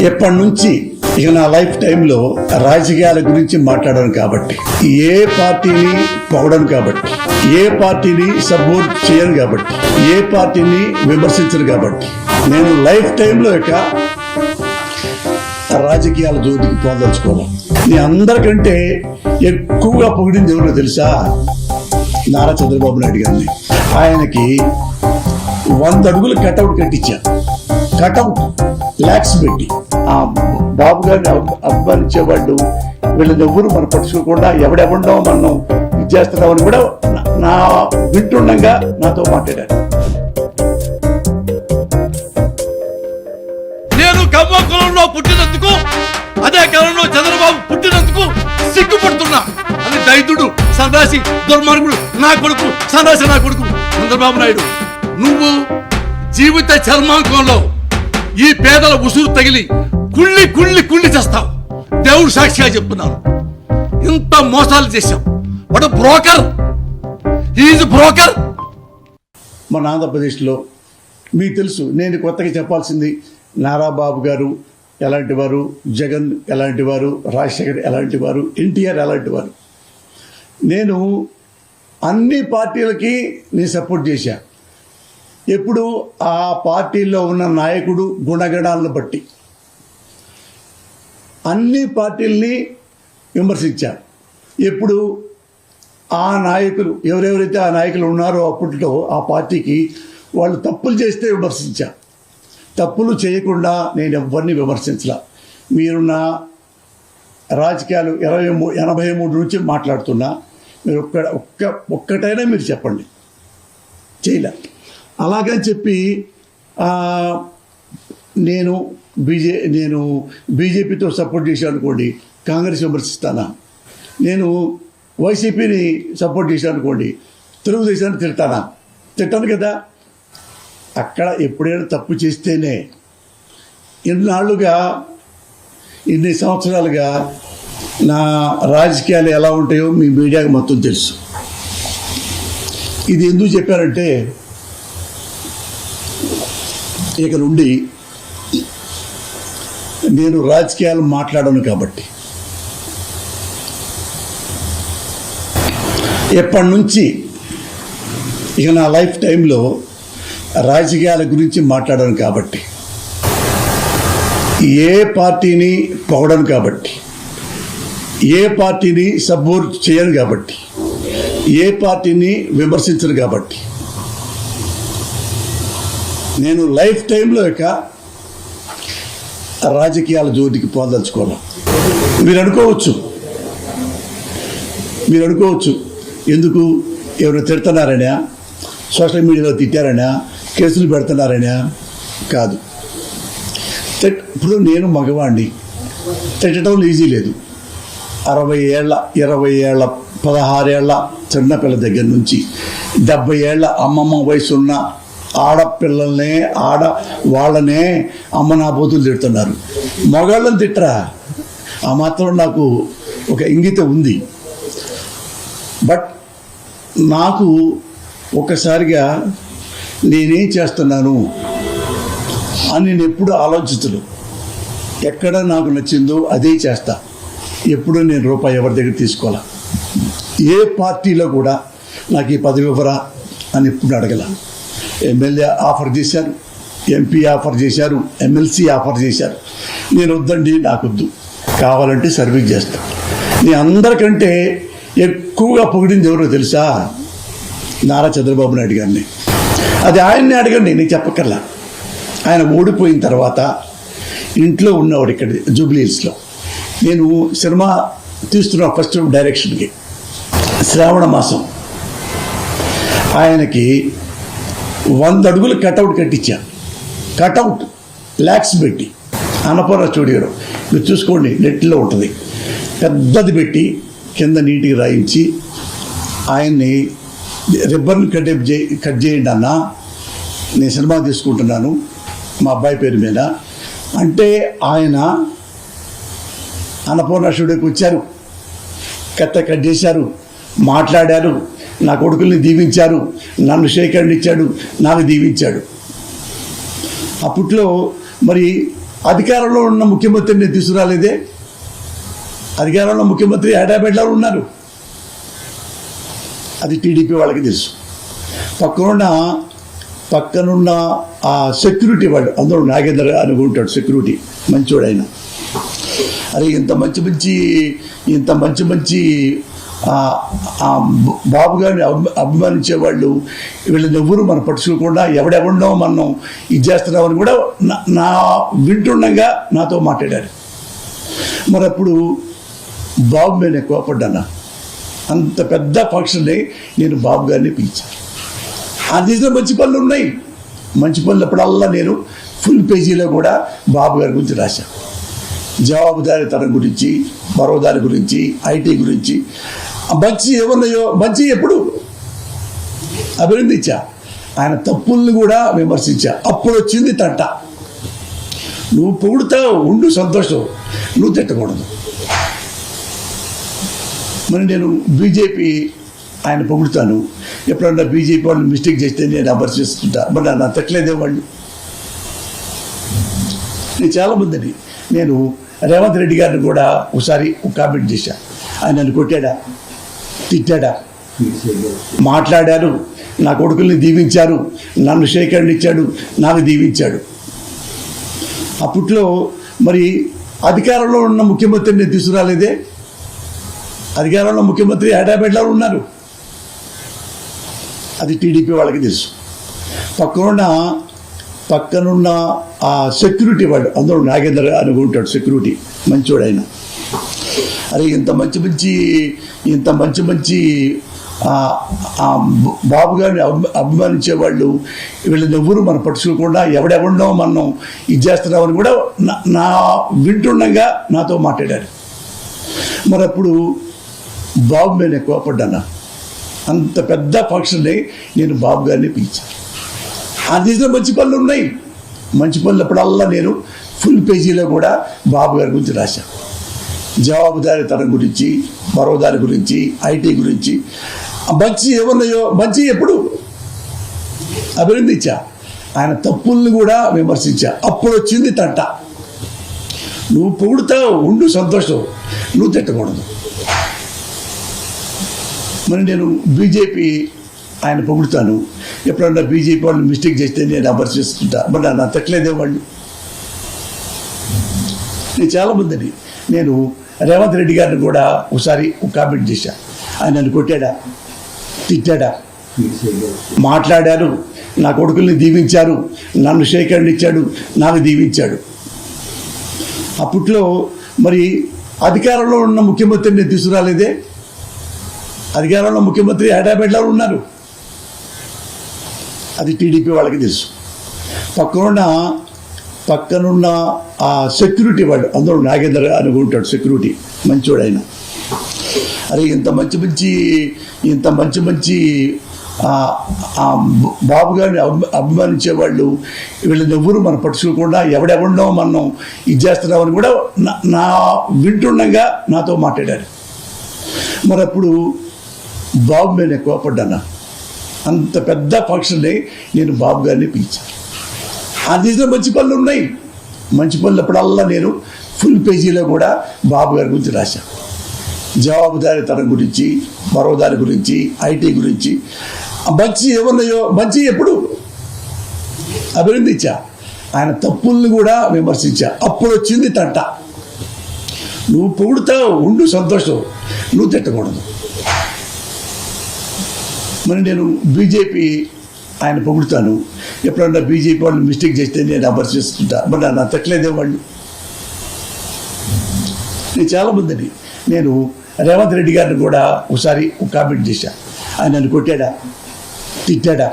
ఎప్పటి నుంచి ఇక నా లైఫ్ టైంలో రాజకీయాల గురించి మాట్లాడను కాబట్టి, ఏ పార్టీని పొగడను కాబట్టి, ఏ పార్టీని సపోర్ట్ చేయను కాబట్టి, ఏ పార్టీని విమర్శించను కాబట్టి, నేను లైఫ్ టైంలో ఇక రాజకీయాల జోలికి పోదలుచుకోవాలి. నీ అందరికంటే ఎక్కువగా పొగిడింది ఎవరో తెలుసా? నారా చంద్రబాబు నాయుడు గారిని. ఆయనకి 100 అడుగులు కటౌట్ కట్టించాను. కటౌట్ లాక్స్ పెట్టి ఆ బాబు గారిని అభిమానించేవాళ్ళు వీళ్ళని ఎవ్వరు మనం పట్టించుకోకుండా ఎవడెవడో మనం ఇది చేస్తున్నామని కూడా నా వింటుండగా నాతో మాట్లాడారు. నేను కమ్మ కులంలో పుట్టినందుకు, అదే కాలంలో చంద్రబాబు పుట్టినందుకు సిగ్గుపడుతున్నా. అది దైతుడు, సన్నాసి, దుర్మార్గుడు నా కొడుకు, సన్నాసి నా కొడుకు చంద్రబాబు నాయుడు. నువ్వు జీవిత చర్మాంకంలో ఈ పేదల ఉసురు తగిలి కుళ్ళి కుళ్ళి కుళ్ళి చేస్తావు. దేవుడు సాక్షిగా చెప్తున్నాను. ఇంత మోసాలు చేశావు. వాడు బ్రోకర్, ఈజ్ బ్రోకర్. మన ఆంధ్రప్రదేశ్లో మీకు తెలుసు, నేను కొత్తగా చెప్పాల్సింది నారా బాబు గారు ఎలాంటి వారు, జగన్ ఎలాంటి వారు, రాజశేఖర్ ఎలాంటి వారు, ఎన్టీఆర్ ఎలాంటి వారు. నేను అన్ని పార్టీలకి నేను సపోర్ట్ చేశా. ఎప్పుడు ఆ పార్టీలో ఉన్న నాయకుడు గుణగణాలను బట్టి అన్ని పార్టీల్ని విమర్శించా. ఎప్పుడు ఆ నాయకులు ఎవరెవరైతే ఆ నాయకులు ఉన్నారో అప్పట్లో ఆ పార్టీకి వాళ్ళు తప్పులు చేస్తే విమర్శించా. తప్పులు చేయకుండా నేను ఎవరిని విమర్శించలా. మీరు నా రాజకీయాలు 83 నుంచి మాట్లాడుతున్నా, మీరు ఒక్కటైనా మీరు చెప్పండి. చేయలే. అలాగని చెప్పి నేను బీజేపీతో సపోర్ట్ చేశాను అనుకోండి, కాంగ్రెస్ విమర్శిస్తానా? నేను వైసీపీని సపోర్ట్ చేశాను అనుకోండి, తెలుగుదేశాన్ని తిడతానా? తిట్టాను కదా. అక్కడ ఎప్పుడైనా తప్పు చేస్తేనే. ఇన్ని సంవత్సరాలుగా నా రాజకీయాలు ఎలా ఉంటాయో మీ మీడియాకి మొత్తం తెలుసు. ఇది ఎందుకు చెప్పారంటే, ఇక నుండి నేను రాజకీయాలు మాట్లాడను కాబట్టి. ఎప్పటి నుంచి ఇక నా లైఫ్ టైంలో రాజకీయాల గురించి మాట్లాడను కాబట్టి, ఏ పార్టీని పొగడను కాబట్టి, ఏ పార్టీని సపోర్ట్ చేయను కాబట్టి, ఏ పార్టీని విమర్శించను కాబట్టి, నేను లైఫ్ టైంలో ఇక రాజకీయాల జోలికి పోదలుచుకోవాలి. మీరు అనుకోవచ్చు ఎందుకు ఎవరు తిడుతున్నారనా, సోషల్ మీడియాలో తిట్టారనా, కేసులు పెడుతున్నారనా? కాదు. ఇప్పుడు నేను మగవాణ్ణి, తిట్టడం ఈజీ లేదు. 60 ఏళ్ళ 20 ఏళ్ళ 16 ఏళ్ళ చిన్నపిల్ల దగ్గర నుంచి 70 ఏళ్ళ అమ్మమ్మ వయసున్న ఆడపిల్లల్నే వాళ్ళనే అమ్మ నా బోతులు తిడుతున్నారు. మగాళ్ళని తిట్టరా? ఆ మాత్రం నాకు ఒక ఇంగితం ఉంది. బట్ నాకు ఒక్కసారిగా నేనేం చేస్తున్నాను అని నేను ఎప్పుడు ఆలోచించను. ఎక్కడ నాకు నచ్చిందో అదే చేస్తా. ఎప్పుడు నేను రూపాయి ఎవరి దగ్గర తీసుకోవాలా. ఏ పార్టీలో కూడా నాకు ఈ పదవి ఇవ్వరా అని ఎప్పుడు అడగల. ఎమ్మెల్యే ఆఫర్ చేశారు, ఎంపీ ఆఫర్ చేశారు, ఎమ్మెల్సీ ఆఫర్ చేశారు. నేను వద్దండి, నాకొద్దు, కావాలంటే సర్వీస్ చేస్తాను. నీ అందరికంటే ఎక్కువగా పొగిడింది ఎవరో తెలుసా? నారా చంద్రబాబు నాయుడు గారిని. అది ఆయన్ని అడగండి, నేను చెప్పక్కర్లా. ఆయన ఓడిపోయిన తర్వాత ఇంట్లో ఉన్నవాడు ఇక్కడ జూబ్లీ హిల్స్లో. నేను సినిమా తీస్తున్నా ఫస్ట్ డైరెక్షన్కి, శ్రావణ మాసం. ఆయనకి 100 అడుగులు కటౌట్ కట్టించా. కటౌట్ లాక్స్ పెట్టి అన్నపూర్ణ స్టూడియోలో, మీరు చూసుకోండి, నెట్లో ఉంటుంది. పెద్దది పెట్టి కింద నీటికి రాయించి ఆయన్ని రిబ్బన్ కట్ చేయండి అన్న, నేను సినిమా తీసుకుంటున్నాను మా అబ్బాయి పేరు మీద అంటే, ఆయన అన్నపూర్ణ స్టూడియోకి వచ్చారు, కట్ చేశారు, మాట్లాడారు, నా కొడుకుల్ని దీవించారు, నన్ను షేక్ హ్యాండ్ ఇచ్చాడు, నాకు దీవించాడు. అప్పట్లో మరి అధికారంలో ఉన్న ముఖ్యమంత్రిని తీసుకురాలేదే. అధికారంలో ముఖ్యమంత్రి హైదరాబాద్లో ఉన్నారు. అది టీడీపీ వాళ్ళకి తెలుసు. పక్కనున్న ఆ సెక్యూరిటీ వాడు అందరూ నాగేంద్ర అనుకుంటాడు, సెక్యూరిటీ మంచోడు ఆయన. అరే ఇంత మంచి బాబు గారిని అభిమానించే వాళ్ళు వీళ్ళని ఎవరు మనం పట్టుకోకుండా ఎవడెవడో మనం ఇది చేస్తున్నామని కూడా నా వింటుండగా నాతో మాట్లాడారు. మరి అప్పుడు బాబు మీద నేను కోపడ్డాను. అంత పెద్ద ఫంక్షన్ని నేను బాబు గారిని పిలిచాను. ఆ నిజంగా మంచి పనులు ఉన్నాయి. మంచి పనులు అప్పుడల్లా నేను ఫుల్ పేజీలో కూడా బాబు గారి గురించి రాశాను. జవాబుదారీతనం గురించి, మరో దాని గురించి, ఐటీ గురించి, మంచి ఏమన్నాయో మంచి ఎప్పుడు అభినందించా. ఆయన తప్పుల్ని కూడా విమర్శించా. అప్పుడు వచ్చింది తంట. నువ్వు పొగుడుతావు, ఉండు సంతోషం, నువ్వు తిట్టకూడదు. మరి నేను బీజేపీ ఆయన పొగుడుతాను. ఎప్పుడన్నా బీజేపీ వాళ్ళు మిస్టేక్ చేస్తే నేను విమర్శిస్తుంటా. మరి నన్ను తిట్టలేదే వాళ్ళు. నేను చాలామందిని, నేను రేవంత్ రెడ్డి గారిని కూడా ఒకసారి ఒక కామెంట్ చేశా. ఆయన నన్ను కొట్టాడా, తిట్టాడా, మాట్లాడారు, నా కొడుకుల్ని దీవించారు, నన్ను షేక్ హ్యాండ్ ఇచ్చాడు, నాకు దీవించాడు. అప్పట్లో మరి అధికారంలో ఉన్న ముఖ్యమంత్రిని తీసుకురాలేదే. అధికారంలో ముఖ్యమంత్రి హైదరాబాద్లో ఉన్నారు. అది టీడీపీ వాళ్ళకి తెలుసు. పక్కనున్న ఆ సెక్యూరిటీ వాడు అందరూ నాగేంద్ర అనుకుంటాడు, సెక్యూరిటీ మంచోడు ఆయన. అరే ఇంత మంచి బాబు గారిని అభిమానించే వాళ్ళు వీళ్ళని ఎవరు మనం పట్టుకోకుండా ఎవడెవడో మనం ఇది చేస్తున్నామని కూడా నా వింటుండగా నాతో మాట్లాడారు. మరి అప్పుడు బాబు మీద నేను కోపడ్డాను. అంత పెద్ద ఫంక్షన్ని నేను బాబు గారిని పిలిచాను. ఆ నిజంగా మంచి పనులు ఉన్నాయి. మంచి పనులు అప్పుడల్లా నేను ఫుల్ పేజీలో కూడా బాబు గారి గురించి రాశాను. జవాబుదారీతనం గురించి, మరో దాని గురించి, ఐటీ గురించి, మంచి ఏమన్నాయో మంచి ఎప్పుడు అభినందించా. ఆయన తప్పుల్ని కూడా విమర్శించా. అప్పుడు వచ్చింది తంట. నువ్వు పొగుడుతావు, ఉండు సంతోషం, నువ్వు తిట్టకూడదు. మరి నేను బీజేపీ ఆయన పొగుడుతాను. ఎప్పుడన్నా బీజేపీ వాళ్ళు మిస్టేక్ చేస్తే నేను విమర్శిస్తుంటా. మరి నన్ను తిట్టలేదే వాళ్ళు. నేను చాలామందిని, నేను రేవంత్ రెడ్డి గారిని కూడా ఒకసారి ఒక కామెంట్ చేశా. ఆయన నన్ను కొట్టాడా, తిట్టాడా, మాట్లాడారు, నా కొడుకుల్ని దీవించారు, నన్ను షేక్ హ్యాండ్ ఇచ్చాడు, నాకు దీవించాడు. అప్పట్లో మరి అధికారంలో ఉన్న ముఖ్యమంత్రిని తీసుకురాలేదే. అధికారంలో ముఖ్యమంత్రి హైదరాబాద్లో ఉన్నారు. అది టీడీపీ వాళ్ళకి తెలుసు. పక్కనున్న ఆ సెక్యూరిటీ వాడు అందరూ నాగేంద్ర అనుకుంటాడు, సెక్యూరిటీ మంచోడు ఆయన. అరే ఇంత మంచి బాబు గారిని అభిమానించే వాళ్ళు వీళ్ళని ఎవరు మనం పట్టుకోకుండా ఎవడెవడో మనం ఇది చేస్తున్నామని కూడా నా వింటుండగా నాతో మాట్లాడారు. మరి అప్పుడు బాబు మీద నేను కోపడ్డాను. అంత పెద్ద ఫంక్షన్ని నేను బాబు గారిని పిలిచాను. ఆ నిజంగా మంచి పనులు ఉన్నాయి. మంచి పనులు అప్పుడల్లా నేను ఫుల్ పేజీలో కూడా బాబు గారి గురించి రాశాను. జవాబుదారీతనం గురించి, మరో దాని గురించి, ఐటీ గురించి, మంచి ఏమన్నాయో మంచి ఎప్పుడు అభినందించా. ఆయన తప్పుల్ని కూడా విమర్శించా. అప్పుడు వచ్చింది తంట. నువ్వు పొగుడుతావు, ఉండు సంతోషం, నువ్వు తిట్టకూడదు. మరి నేను బీజేపీ ఆయన పొగుడుతాను. ఎప్పుడన్నా బీజేపీ వాళ్ళు మిస్టేక్ చేస్తే నేను విమర్శిస్తుంటా. మరి నన్ను తిట్టలేదే వాళ్ళు. నేను చాలామందిని, నేను రేవంత్ రెడ్డి గారిని కూడా ఒకసారి ఒక కామెంట్ చేశా. ఆయన నన్ను కొట్టాడా, తిట్టాడా,